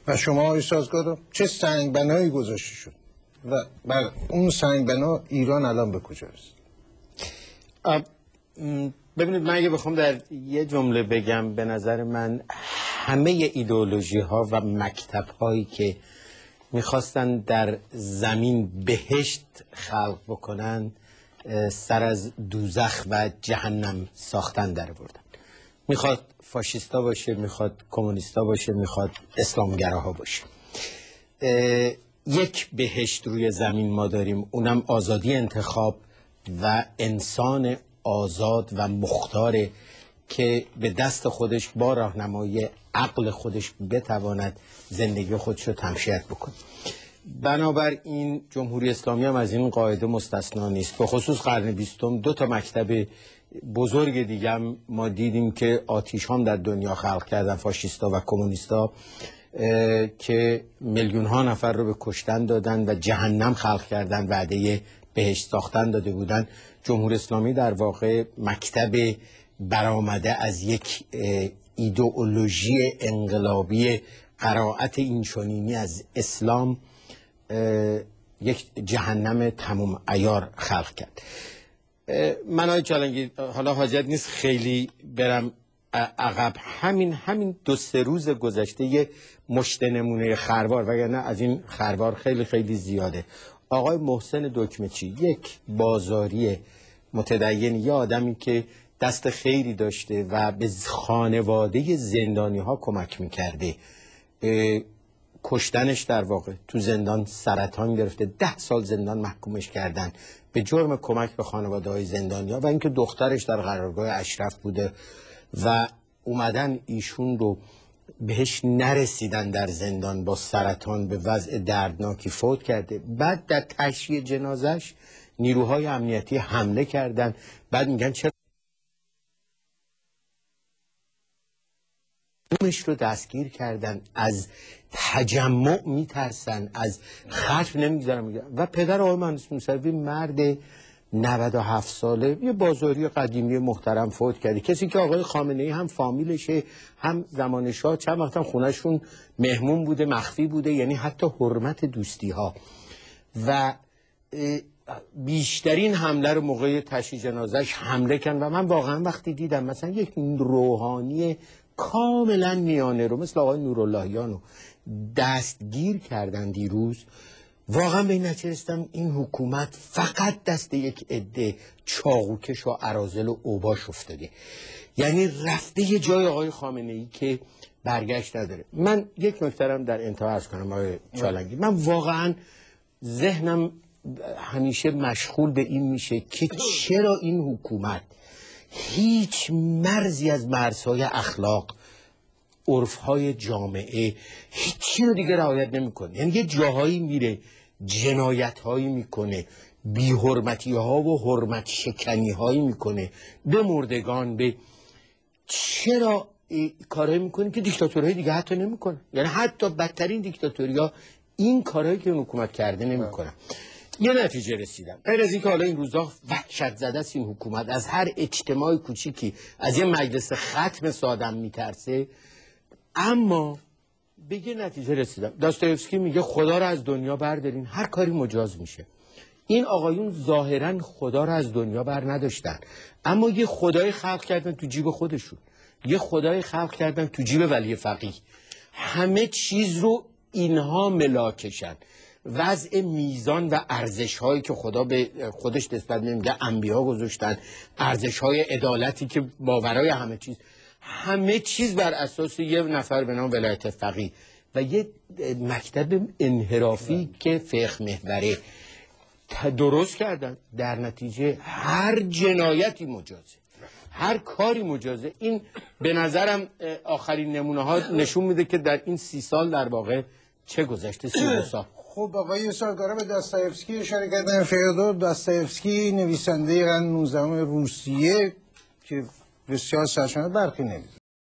و شما آقای سازگار چه سنگبنایی گذاشته شد و بر اون سنگبنا ایران الان به کجا رسید؟ ببینید، من اگه بخوام در یه جمله بگم، به نظر من همه ایدئولوژی ها و مکتب هایی که میخواستن در زمین بهشت خلق بکنن سر از دوزخ و جهنم ساختن در بردن. میخواد فاشیستا باشه، میخواد کمونیستا باشه، میخواد اسلامگراها باشه. یک بهشت روی زمین ما داریم، اونم آزادی انتخاب و انسان آزاد و مختاره که به دست خودش با راهنمایی عقل خودش بتواند زندگی خودش رو تمشیت بکنه. بنابراین جمهوری اسلامی هم از این قاعده مستثنا نیست. به خصوص قرن 20 دو تا مکتب بزرگ دیگه هم ما دیدیم که آتیش هم در دنیا خلق کردن، فاشیستا و کمونیستا، که میلیون ها نفر رو به کشتن دادن و جهنم خلق کردن، وعده بهشت ساختن داده بودن. جمهوری اسلامی در واقع مکتب برآمده از یک ایدئولوژی انقلابی قرائت اینچنینی از اسلام یک جهنم تمام عیار خلق کرد. من آقای چالنگی حالا حاجت نیست خیلی برم عقب، همین 2-3 روز گذشته یه مشت نمونه خروار، وگرنه از این خروار خیلی خیلی زیاده. آقای محسن دکمچی، یک بازاری متدین، یه آدمی که دست خیری داشته و به خانواده زندانی ها کمک میکرده، کشتنش در واقع تو زندان، سرطان گرفته، 10 سال زندان محکومش کردن به جرم کمک به خانواده های زندانی ها و اینکه دخترش در قرارگاه اشرف بوده و اومدن ایشون رو بهش نرسیدن در زندان، با سرطان به وضع دردناکی فوت کرده. بعد در تشییع جنازش نیروهای امنیتی حمله کردن. بعد میگن چرا رو دستگیر کردن، از تجمع میترسن، از ختم نمیگذارن. و پدر آقای مهندس موسوی، مرد 97 ساله، یه بازاری قدیمی محترم، فوت کرده. کسی که آقای خامنه‌ای هم فامیلشه، هم زمان شاه چند وقت هم خونهشون مهمون بوده، مخفی بوده، یعنی حتی حرمت دوستی ها. و بیشترین حمله رو موقع تشییع جنازش حمله کردن. و من واقعا وقتی دیدم مثلا یک روحانی کاملا میانه رو مثل آقای نوراللهیان رو دستگیر کردن دیروز، واقعا به این نتیجه رسیدم این حکومت فقط دست یک عده چاقوکش و اراذل و اوباش افتاده، یعنی رفته یه جای آقای خامنه‌ای که برگشت نداره. من یک نکته‌ام در انتها عرض کنم آقای چالنگی، من واقعا ذهنم همیشه مشغول به این میشه که چرا این حکومت هیچ مرزی از مرزهای اخلاق، عرفهای جامعه، هیچی رو دیگه رعایت نمیکنه. یعنی یه جاهایی میره جنایت‌هایی میکنه، بی‌حرمتی‌ها و حرمت شکنی‌هایی میکنه به مردگان. به چرا کارهایی میکنه که دیکتاتورهای دیگه حتی نمیکنه؟ یعنی حتی بدترین دیکتاتوریا این کارهایی که اون حکومت کرده نمیکنه. یه نتیجه رسیدم، غیر از اینکه حالا این روزا وحشت زده است این حکومت، از هر اجتماع کوچیکی، از یه مجلس ختم سادم میترسه، اما به یه نتیجه رسیدم. داستایوفسکی میگه خدا رو از دنیا بردارین هر کاری مجاز میشه. این آقایون ظاهرا خدا رو از دنیا بر نداشتن، اما یه خدای خلق کردن تو جیب خودشون، یه خدای خلق کردن تو جیب ولی فقیه. همه چیز رو اینها ملاکشن. وضع میزان و ارزش هایی که خدا به خودش نسبت میده انبیا گذاشتن، ارزش های عدالتی که باورای همه چیز بر اساس یه نفر به نام ولایت فقیه و یه مکتب انحرافی که فقه محوره درست کردن. در نتیجه هر جنایتی مجازه، هر کاری مجازه. این به نظرم آخرین نمونه ها نشون میده که در این 30 سال در واقع چه گذشته. 32 سال. خب آقای سازگارا به داستایوفسکی اشاره کردن. فیودور داستایوفسکی نویسنده قرن 19 روسیه که بسیار سرشناس برخی نویسنده